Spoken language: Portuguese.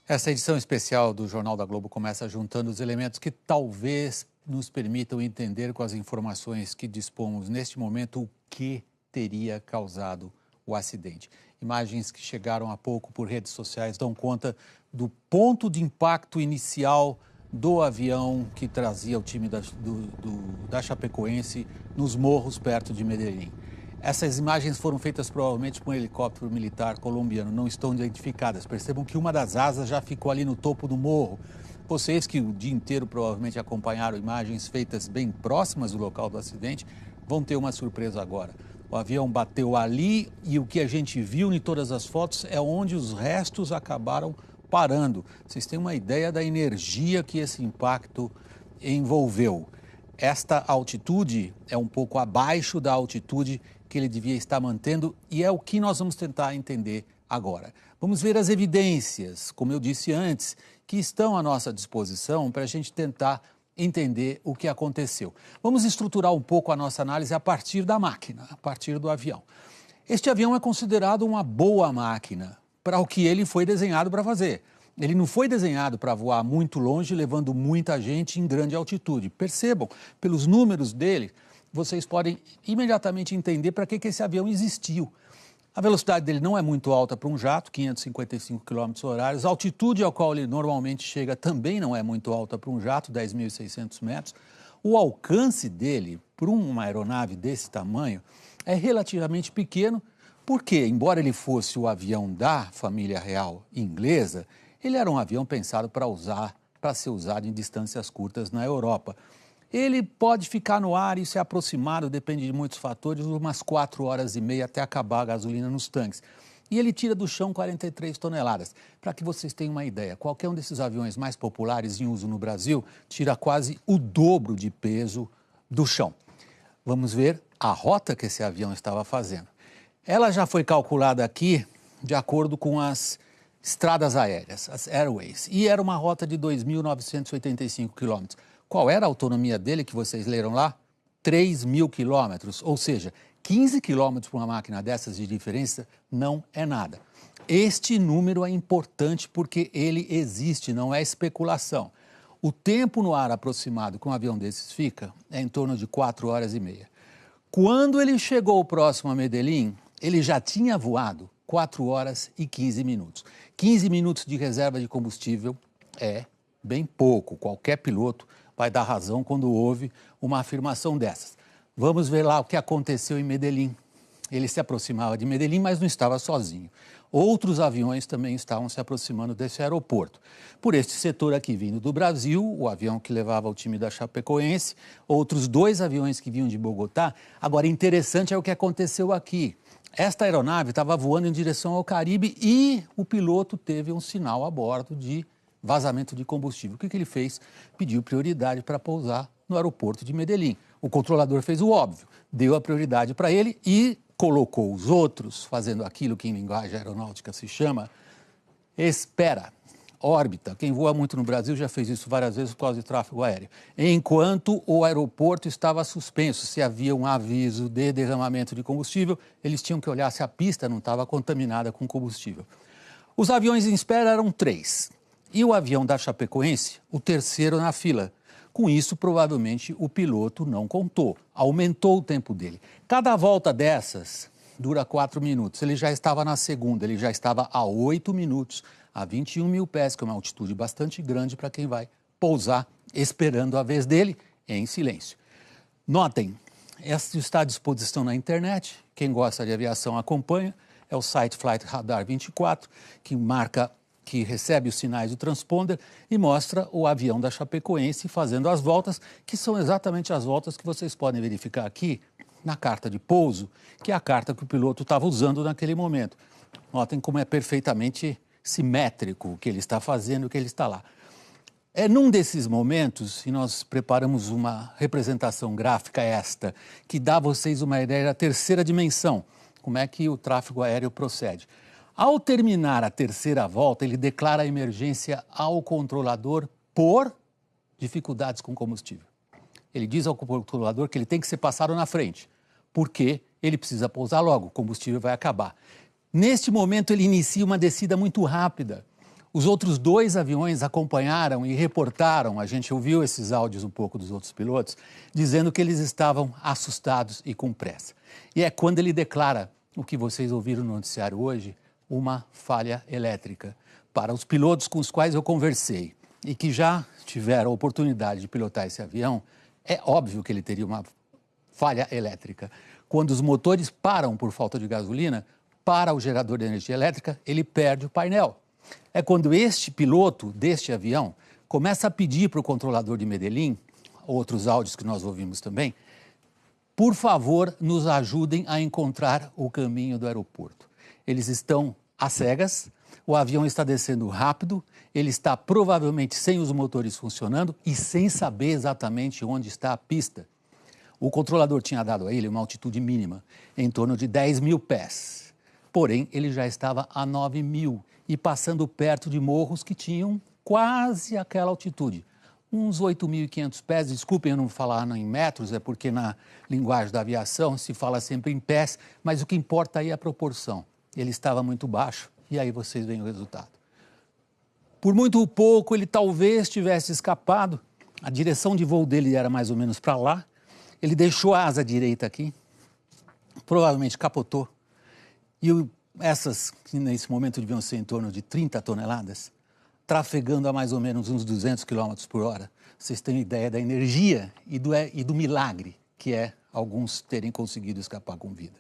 Essa edição especial do Jornal da Globo começa juntando os elementos que talvez nos permitam entender com as informações que dispomos neste momento o que teria causado o acidente. Imagens que chegaram há pouco por redes sociais dão conta do ponto de impacto inicial do avião que trazia o time da Chapecoense nos morros perto de Medellín. Essas imagens foram feitas provavelmente por um helicóptero militar colombiano, não estão identificadas. Percebam que uma das asas já ficou ali no topo do morro. Vocês que o dia inteiro provavelmente acompanharam imagens feitas bem próximas do local do acidente, vão ter uma surpresa agora. O avião bateu ali e o que a gente viu em todas as fotos é onde os restos acabaram parando. Vocês têm uma ideia da energia que esse impacto envolveu. Esta altitude é um pouco abaixo da altitude que ele devia estar mantendo e é o que nós vamos tentar entender agora. Vamos ver as evidências, como eu disse antes, que estão à nossa disposição para a gente tentar entender o que aconteceu. Vamos estruturar um pouco a nossa análise a partir da máquina, a partir do avião. Este avião é considerado uma boa máquina para o que ele foi desenhado para fazer. Ele não foi desenhado para voar muito longe, levando muita gente em grande altitude. Percebam, pelos números dele, vocês podem imediatamente entender para que esse avião existiu. A velocidade dele não é muito alta para um jato, 555 km/h. A altitude ao qual ele normalmente chega também não é muito alta para um jato, 10.600 metros. O alcance dele, por uma aeronave desse tamanho, é relativamente pequeno, porque, embora ele fosse o avião da família real inglesa, ele era um avião pensado para ser usado em distâncias curtas na Europa. Ele pode ficar no ar e se aproximar, depende de muitos fatores, umas 4 horas e meia até acabar a gasolina nos tanques. E ele tira do chão 43 toneladas. Para que vocês tenham uma ideia, qualquer um desses aviões mais populares em uso no Brasil tira quase o dobro de peso do chão. Vamos ver a rota que esse avião estava fazendo. Ela já foi calculada aqui de acordo com as estradas aéreas, as airways, e era uma rota de 2.985 quilômetros. Qual era a autonomia dele que vocês leram lá? 3.000 quilômetros, ou seja, 15 quilômetros para uma máquina dessas de diferença não é nada. Este número é importante porque ele existe, não é especulação. O tempo no ar aproximado que um avião desses fica é em torno de 4 horas e meia. Quando ele chegou próximo a Medellín, ele já tinha voado 4 horas e 15 minutos. 15 minutos de reserva de combustível é bem pouco. Qualquer piloto vai dar razão quando houve uma afirmação dessas. Vamos ver lá o que aconteceu em Medellín. Ele se aproximava de Medellín, mas não estava sozinho. Outros aviões também estavam se aproximando desse aeroporto. Por este setor aqui vindo do Brasil, o avião que levava o time da Chapecoense, outros 2 aviões que vinham de Bogotá. Agora, interessante é o que aconteceu aqui. Esta aeronave estava voando em direção ao Caribe e o piloto teve um sinal a bordo de vazamento de combustível. O que ele fez? Pediu prioridade para pousar no aeroporto de Medellín. O controlador fez o óbvio, deu a prioridade para ele e colocou os outros, fazendo aquilo que em linguagem aeronáutica se chama espera, órbita. Quem voa muito no Brasil já fez isso várias vezes por causa de tráfego aéreo. Enquanto o aeroporto estava suspenso, se havia um aviso de derramamento de combustível, eles tinham que olhar se a pista não estava contaminada com combustível. Os aviões em espera eram 3. E o avião da Chapecoense, o terceiro na fila. Com isso, provavelmente, o piloto não contou, aumentou o tempo dele. Cada volta dessas dura 4 minutos. Ele já estava na segunda, ele já estava a 8 minutos, a 21 mil pés, que é uma altitude bastante grande para quem vai pousar, esperando a vez dele em silêncio. Notem, essa está à disposição na internet, quem gosta de aviação acompanha, é o site Flight Radar 24, que recebe os sinais do transponder e mostra o avião da Chapecoense fazendo as voltas, que são exatamente as voltas que vocês podem verificar aqui na carta de pouso, que é a carta que o piloto estava usando naquele momento. Notem como é perfeitamente simétrico o que ele está fazendo, o que ele está lá. É num desses momentos, e nós preparamos uma representação gráfica esta, que dá a vocês uma ideia da terceira dimensão, como é que o tráfego aéreo procede. Ao terminar a terceira volta, ele declara a emergência ao controlador por dificuldades com combustível. Ele diz ao controlador que ele tem que ser passado na frente, porque ele precisa pousar logo, o combustível vai acabar. Neste momento, ele inicia uma descida muito rápida. Os outros 2 aviões acompanharam e reportaram, a gente ouviu esses áudios um pouco dos outros pilotos, dizendo que eles estavam assustados e com pressa. E é quando ele declara, o que vocês ouviram no noticiário hoje, uma falha elétrica. Para os pilotos com os quais eu conversei e que já tiveram a oportunidade de pilotar esse avião, é óbvio que ele teria uma falha elétrica. Quando os motores param por falta de gasolina, para o gerador de energia elétrica, ele perde o painel. É quando este piloto deste avião começa a pedir para o controlador de Medellín, outros áudios que nós ouvimos também, por favor, nos ajudem a encontrar o caminho do aeroporto. Eles estão às cegas, o avião está descendo rápido, ele está provavelmente sem os motores funcionando e sem saber exatamente onde está a pista. O controlador tinha dado a ele uma altitude mínima, em torno de 10 mil pés. Porém, ele já estava a 9 mil e passando perto de morros que tinham quase aquela altitude. Uns 8.500 pés, desculpem eu não falar em metros, é porque na linguagem da aviação se fala sempre em pés, mas o que importa aí é a proporção. Ele estava muito baixo e aí vocês veem o resultado. Por muito pouco ele talvez tivesse escapado, a direção de voo dele era mais ou menos para lá, ele deixou a asa direita aqui, provavelmente capotou, e essas que nesse momento deviam ser em torno de 30 toneladas, trafegando a mais ou menos uns 200 km por hora. Vocês têm ideia da energia e do milagre que é alguns terem conseguido escapar com vida.